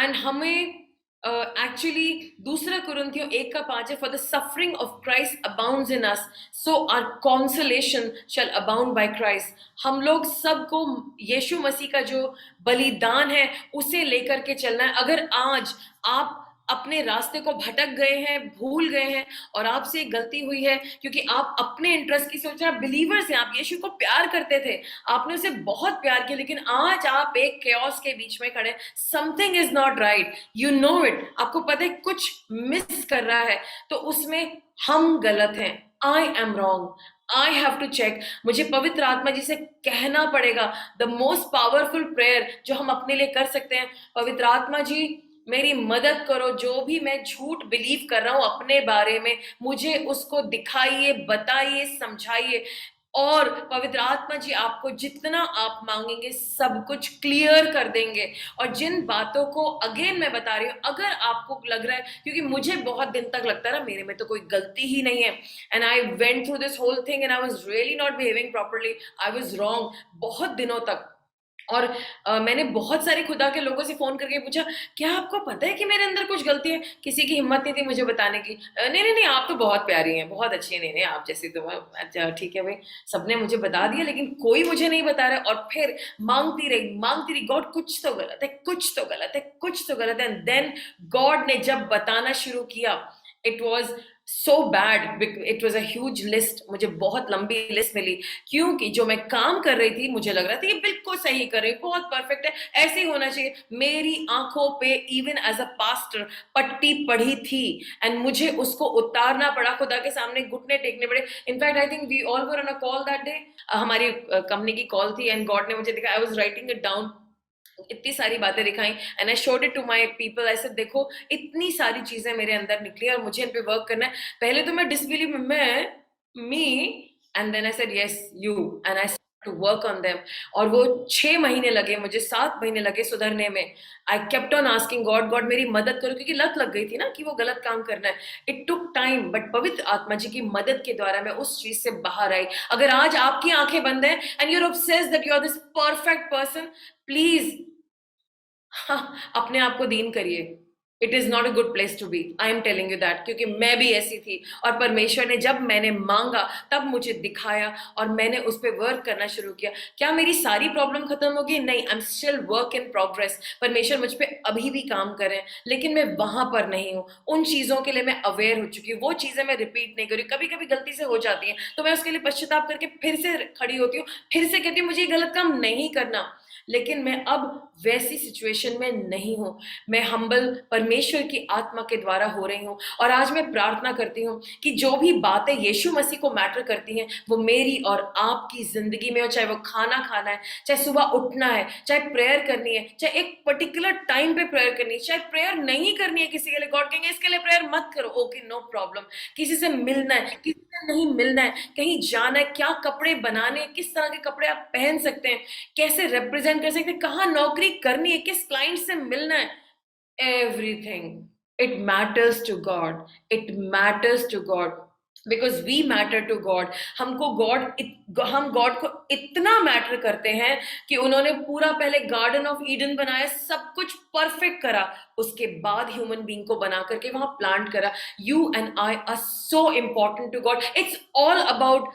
and हमें एक्चुअली दूसरा कुरिन्थियों 1:5 है, for the suffering of Christ abounds in us, so our consolation shall abound by Christ. हम लोग सबको यीशु मसीह का जो बलिदान है उसे लेकर के चलना है। अगर आज आप अपने रास्ते को भटक गए हैं, भूल गए हैं, और आपसे गलती हुई है क्योंकि आप अपने इंटरेस्ट की सोच रहे हैं, बिलीवर्स हैं, आप यीशु को प्यार करते थे, आपने उसे बहुत प्यार किया, लेकिन आज आप एक केओस के बीच में खड़े, something is not right, you know it, आपको पता है कुछ मिस कर रहा है, तो उसमें हम गलत हैं, I am wrong, I have to check. मुझे पवित्र आत्मा जी से कहना पड़ेगा द मोस्ट पावरफुल प्रेयर जो हम अपने लिए कर सकते हैं, पवित्र आत्मा जी मेरी मदद करो, जो भी मैं झूठ बिलीव कर रहा हूं अपने बारे में, मुझे उसको दिखाइए, बताइए, समझाइए। और पवित्र आत्मा जी आपको जितना आप मांगेंगे सब कुछ क्लियर कर देंगे। और जिन बातों को अगेन मैं बता रही हूँ, अगर आपको लग रहा है, क्योंकि मुझे बहुत दिन तक लगता रहा मेरे में तो कोई गलती ही नहीं है, and I went through this whole thing and I was really not behaving properly, I was wrong बहुत दिनों तक। और मैंने बहुत सारे खुदा के लोगों से फोन करके पूछा, क्या आपको पता है कि मेरे अंदर कुछ गलती है? किसी की हिम्मत नहीं थी मुझे बताने की। नहीं नहीं नहीं, आप तो बहुत प्यारी हैं, बहुत अच्छी है, नहीं नहीं आप जैसी तो, अच्छा ठीक है भाई, सबने मुझे बता दिया लेकिन कोई मुझे नहीं बता रहा। और फिर मांगती रही, गॉड कुछ तो गलत है, कुछ तो गलत है, कुछ तो गलत है। एंड देन गॉड ने जब बताना शुरू किया, it was so bad. It was a huge list. मुझे बहुत लंबी लिस्ट मिली, क्योंकि जो मैं काम कर रही थी मुझे लग रहा था ये बिल्कुल सही कर रही, बहुत परफेक्ट है, ऐसे ही होना चाहिए. मेरी आंखों पे इवन एज अ पास्टर पट्टी पड़ी थी, एंड मुझे उसको उतारना पड़ा, खुदा के सामने घुटने टेकने पड़े. In fact I think we all were on a call that day. हमारी कंपनी की कॉल थी, एंड गॉड ने मुझे दिखा, I was writing it down, इतनी सारी बातें दिखाई, and I showed it to my people. ऐसे देखो इतनी सारी चीजें मेरे अंदर निकली और मुझे इन पे वर्क करना है. पहले तो मैं डिसबिलीव में, मैं me, and then I said yes you, and I to work on them. और वो 6 महीने लगे मुझे, 7 महीने लगे सुधरने में. I kept on asking God, God मेरी मदद करो, क्योंकि लत लग गई थी ना कि वो गलत काम करना है. इट टुक टाइम, बट पवित्र आत्मा जी की मदद के द्वारा मैं उस चीज से बाहर आई. अगर आज आपकी आंखें बंद हैं and you are obsessed that you are this perfect person, please अपने आप को दीन करिए. It is not a good place to be, I am telling you that, क्योंकि मैं भी ऐसी थी. और परमेश्वर ने जब मैंने मांगा तब मुझे दिखाया, और मैंने उस पर वर्क करना शुरू किया. क्या मेरी सारी प्रॉब्लम खत्म होगी? नहीं, I am still work in progress. परमेश्वर मुझ पर अभी भी काम कर रहे हैं, लेकिन मैं वहां पर नहीं हूँ. उन चीजों के लिए मैं अवेयर हो चुकी हूँ, वो चीजें मैं रिपीट नहीं करी. कभी कभी गलती से हो जाती है तो मैं उसके लिए पश्चाताप करके फिर से खड़ी होती हूँ, फिर से कहती हूँ मुझे ये गलत काम नहीं करना. लेकिन मैं अब वैसी सिचुएशन में नहीं हूं. मैं हम्बल परमेश्वर की आत्मा के द्वारा हो रही हूं. और आज मैं प्रार्थना करती हूं कि जो भी बातें यीशु मसीह को मैटर करती हैं वो मेरी और आपकी जिंदगी में हो. चाहे वो खाना खाना है, चाहे सुबह उठना है, चाहे प्रेयर करनी है, चाहे एक पर्टिकुलर टाइम पे प्रेयर करनी है, चाहे प्रेयर नहीं करनी है किसी के लिए, गॉड कहेंगे इसके लिए प्रेयर मत करो, ओके नो प्रॉब्लम. किसी से मिलना है, किसी से नहीं मिलना है, कहीं जाना है, क्या कपड़े बनाने, किस तरह के कपड़े आप पहन सकते हैं, कैसे रिप्रेजेंट कर सकते हैं, कहाँ नौकरी करनी है, किस क्लाइंट से मिलना है, everything it matters to God. It matters to God because we matter to God. हम गॉड को इतना मैटर करते हैं कि उन्होंने पूरा पहले गार्डन ऑफ ईडन बनाया, सब कुछ परफेक्ट करा, उसके बाद ह्यूमन बीइंग को बना करके वहां प्लांट करा. You and I are so important to God. It's all about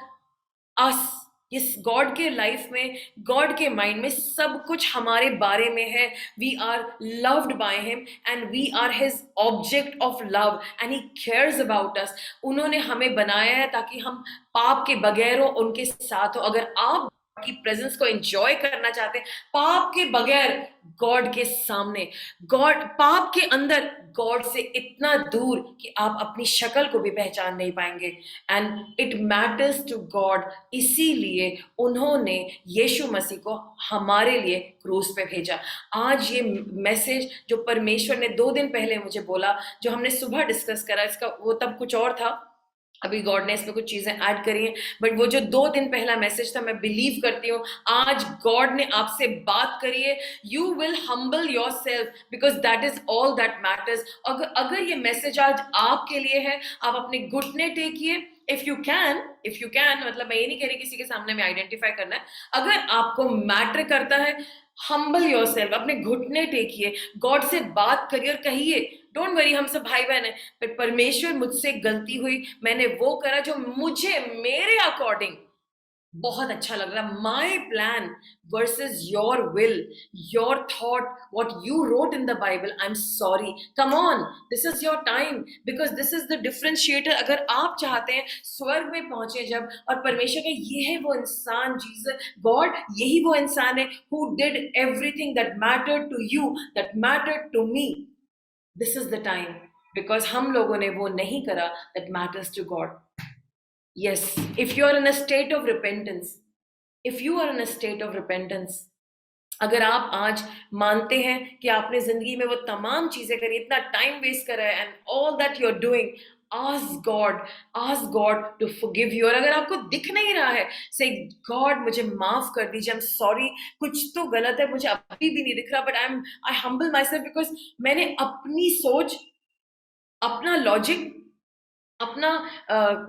us. इस गॉड के लाइफ में, गॉड के माइंड में सब कुछ हमारे बारे में है. We are loved by him and we are his object of love and he cares about us. उन्होंने हमें बनाया है ताकि हम पाप के बगैर हो, उनके साथ हो. अगर आप की प्रेजेंस को एंजॉय करना चाहते हैं पाप के बगैर, गॉड के सामने, गॉड पाप के अंदर, गॉड से इतना दूर कि आप अपनी शक्ल को भी पहचान नहीं पाएंगे. And it matters to God. इसीलिए उन्होंने यीशु मसीह को हमारे लिए क्रूस पे भेजा. आज ये मैसेज जो परमेश्वर ने 2 दिन पहले मुझे बोला, जो हमने सुबह डिस्कस करा, इसका वो तब कुछ और था, अभी गॉड ने इसमें कुछ चीजें ऐड करी हैं, बट वो जो 2 दिन पहला मैसेज था, मैं बिलीव करती हूँ आज गॉड ने आपसे बात करी है. You will humble your self because that is all that matters. अगर ये मैसेज आज आपके लिए है, आप अपने घुटने टेकिए. इफ यू कैन, मतलब मैं ये नहीं कह रही किसी के सामने में आइडेंटिफाई करना है. अगर आपको मैटर करता है, हम्बल योरसेल्फ, अपने घुटने टेकिए, गॉड से बात करिए और कहिए डोंट वरी, हम सब भाई बहन हैं, बट परमेश्वर मुझसे गलती हुई, मैंने वो करा जो मुझे मेरे अकॉर्डिंग बहुत अच्छा लग रहा. My plan versus your will, your thought, what you wrote in the Bible, I am sorry. Come on, this is your time, because this is the differentiator. अगर आप चाहते हैं स्वर्ग में पहुंचे जब, और परमेश्वर का ये है वो इंसान, जीसस गॉड यही वो इंसान है who did everything that mattered to you, that mattered to me. This is the time, because हम लोगों ने वो नहीं करा that matters to God. Yes, if you are in a state of repentance, अगर आप आज मानते हैं कि आपने जिंदगी में वो तमाम चीजें करी, इतना टाइम वेस्ट करा है, and all that you are doing, ask God to forgive you. और अगर आपको दिख नहीं रहा है, say God मुझे माफ कर दीजिए, I'm sorry, कुछ तो गलत है, मुझे अभी भी नहीं दिख रहा, but I humble myself because मैंने अपनी सोच, अपना लॉजिक, अपना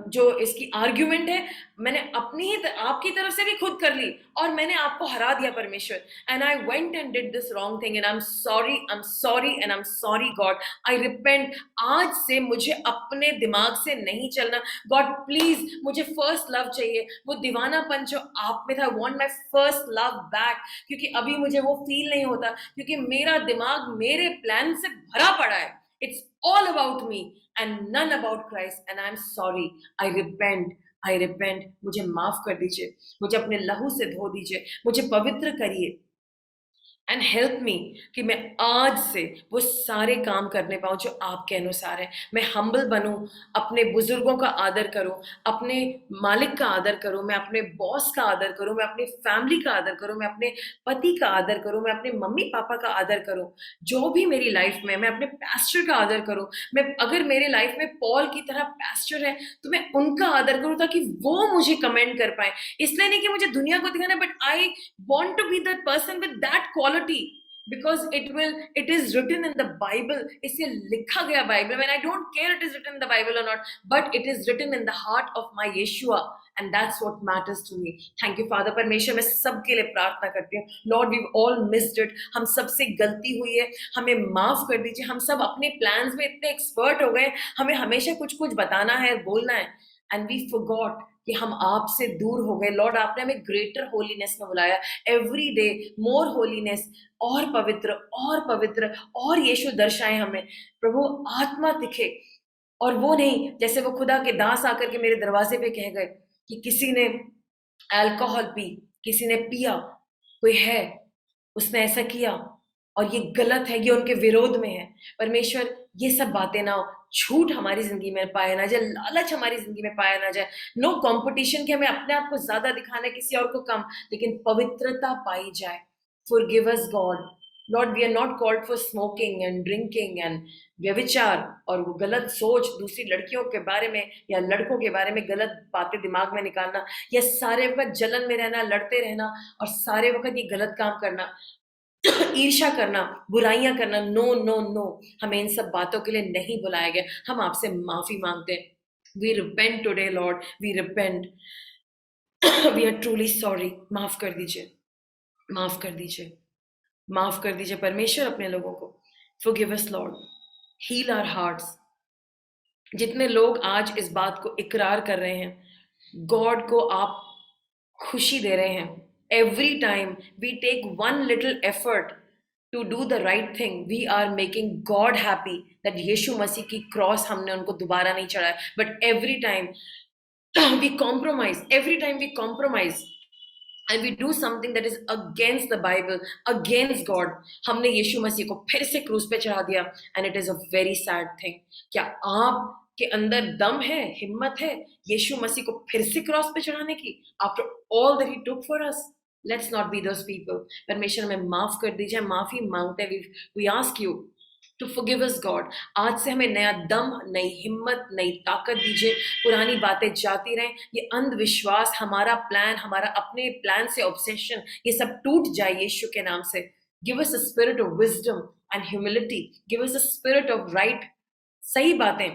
जो इसकी आर्ग्यूमेंट है, मैंने अपनी ही आपकी तरफ से भी खुद कर ली, और मैंने आपको हरा दिया परमेश्वर. And I went and did this wrong thing, and I am sorry and I am sorry God. I repent. आज से मुझे अपने दिमाग से नहीं चलना. गॉड प्लीज, मुझे फर्स्ट लव चाहिए, वो दीवानापन जो आप में था. Want my first love back, क्योंकि अभी मुझे वो फील नहीं होता, क्योंकि मेरा दिमाग मेरे प्लान से भरा पड़ा है. It's all about me. and none about Christ, and I'm sorry. I repent. मुझे माफ कर दीजिए, मुझे अपने लहू से धो दीजिए, मुझे पवित्र करिए, एंड हेल्प मी कि मैं आज से वो सारे काम करने पाऊँ जो आपके अनुसार है। मैं हम्बल बनूँ, अपने बुजुर्गों का आदर करूँ, अपने मालिक का आदर करूँ, मैं अपने बॉस का आदर करूँ, मैं अपनी फैमिली का आदर करूँ, मैं अपने पति का आदर करूँ, मैं अपने मम्मी पापा का आदर करूँ, जो भी मेरी लाइफ में, मैं अपने पास्टर का आदर करूँ। मैं अगर मेरे लाइफ में पॉल की तरह पास्टर है तो मैं उनका आदर करूँ ताकि वो मुझे कमेंट कर पाए। इसलिए नहीं कि मुझे दुनिया को दिखाना, but I want to be that person with that quality, because it is written in the Bible. इसे लिखा गया बाइबल में, I don't care it is written in the Bible or not, but it is written in the heart of my Yeshua, and that's what matters to me. Thank you Father. परमेश्वर, मैं सबके लिए प्रार्थना करती हूँ, Lord we've all missed it, हम सबसे गलती हुई है, हमें माफ कर दीजिए। हम सब अपने प्लान्स में इतने एक्सपर्ट हो गए, हमें हमेशा कुछ कुछ बताना है, बोलना है, and we forgot कि हम आपसे दूर हो गए। लॉर्ड, आपने हमें ग्रेटर होलीनेस में बुलाया, एवरी डे मोर होलीनेस, और पवित्र और यीशु दर्शाए हमें। प्रभु, आत्मा दिखे, और वो नहीं जैसे वो खुदा के दास आकर के मेरे दरवाजे पे कह गए कि किसी ने अल्कोहल पी, किसी ने पिया, कोई है उसने ऐसा किया और ये गलत है, ये उनके विरोध में है। परमेश्वर, ये सब बातें ना हो, झूठ हमारी जिंदगी में पाया ना जाए, लालच हमारी जिंदगी में पाया ना जाए, नो कंपटीशन कि हमें अपने आप को ज्यादा दिखाना है, किसी और को कम, लेकिन पवित्रता पाई जाए। Forgive us God. Lord, we are not called for smoking and drinking and व्यभिचार और वो गलत सोच, दूसरी लड़कियों के बारे में या लड़कों के बारे में गलत बातें दिमाग में निकालना, या सारे वक्त जलन में रहना, लड़ते रहना और सारे वक्त ये गलत काम करना, ईर्ष्या करना, बुराइयां करना। नो नो नो, हमें इन सब बातों के लिए नहीं बुलाया गया। हम आपसे माफी मांगते हैं। We repent today Lord, we repent, we are truly sorry. माफ कर दीजिए, माफ कर दीजिए, माफ कर दीजिए परमेश्वर अपने लोगों को। Forgive us Lord, heal our hearts. जितने लोग आज इस बात को इकरार कर रहे हैं, गॉड को आप खुशी दे रहे हैं। Every time we take one little effort to do the right thing, we are making God happy that यीशु मसीह की क्रॉस हमने उनको दोबारा नहीं चढ़ाया। But every time we compromise and we do something that is against the Bible, against God, हमने यीशु मसीह को फिर से क्रूस पे चढ़ा दिया, and it is a very sad thing। क्या आप के अंदर दम है, हिम्मत है यीशु मसीह को फिर से क्रॉस पे चढ़ाने की? After all that he took for us, let's not be those people। परमेश्वर हमें माफ कर दीजिए, माफी मांगते हैं। We ask you to forgive us God। आज से हमें नया दम, नई हिम्मत, नई ताकत दीजिए। पुरानी बातें जाती रहें, ये अंधविश्वास, हमारा प्लान, हमारा अपने प्लान से ऑब्सेशन, ये सब टूट जाए यीशु के नाम से। Give us a spirit of wisdom and humility। Give us a spirit of right, सही बातें,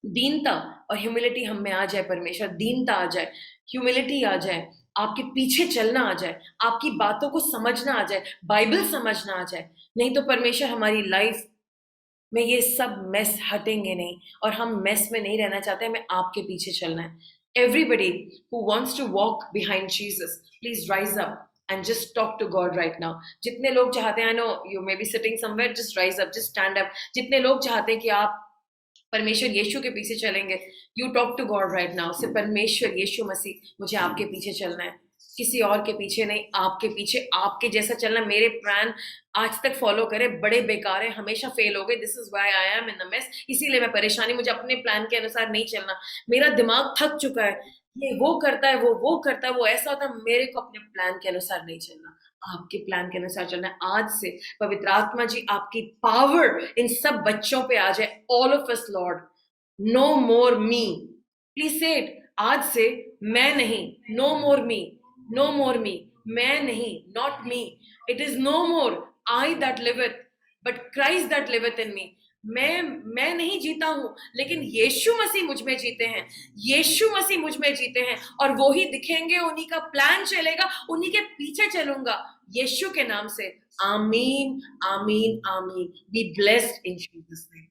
दीनता और ह्यूमिलिटी हम में आ जाए। परमेश्वर, दीनता आ जाए, ह्यूमिलिटी आ जाए, आपके पीछे चलना आ जाए, आपकी बातों को समझना आ जाए, बाइबल समझना आ जाए। नहीं तो परमेश्वर, हमारी लाइफ में ये सब मेस हटेंगे नहीं, और हम मेस में नहीं रहना चाहते, हमें आपके पीछे चलना है। Everybody who wants to walk behind Jesus, please rise up and just talk to God right now। जितने लोग चाहते हैं, I know you may be sitting somewhere, just rise up, just stand up। जितने लोग चाहते हैं कि आप परमेश्वर यीशु के पीछे चलेंगे, you talk to God right now से, परमेश्वर यीशु मसीह, मुझे आपके पीछे चलना है, किसी और के पीछे नहीं, आपके पीछे, आपके जैसा चलना। मेरे प्लान आज तक फॉलो करे बड़े बेकार है, हमेशा फेल हो गए। This is why I am in a mess, इसीलिए मैं परेशानी, मुझे अपने प्लान के अनुसार नहीं चलना, मेरा दिमाग थक चुका है, ये वो करता है, वो करता है, वो ऐसा होता है, मेरे को अपने प्लान के अनुसार नहीं चलना, आपके प्लान के अनुसार चलना है। आज से पवित्र आत्मा जी, आपकी पावर इन सब बच्चों पे आ जाए, all of us Lord. No more me, please say it, आज से मैं नहीं, नो मोर मी, नो मोर मी, मैं नहीं, not me, it is no more I that liveth but Christ that liveth in me. मैं नहीं जीता हूं, लेकिन यीशु मसीह मुझ में जीते हैं, यीशु मसीह मुझ में जीते हैं, और वो ही दिखेंगे, उन्हीं का प्लान चलेगा, उन्हीं के पीछे चलूंगा, यीशु के नाम से। आमीन, आमीन, आमीन। Be blessed in Jesus name.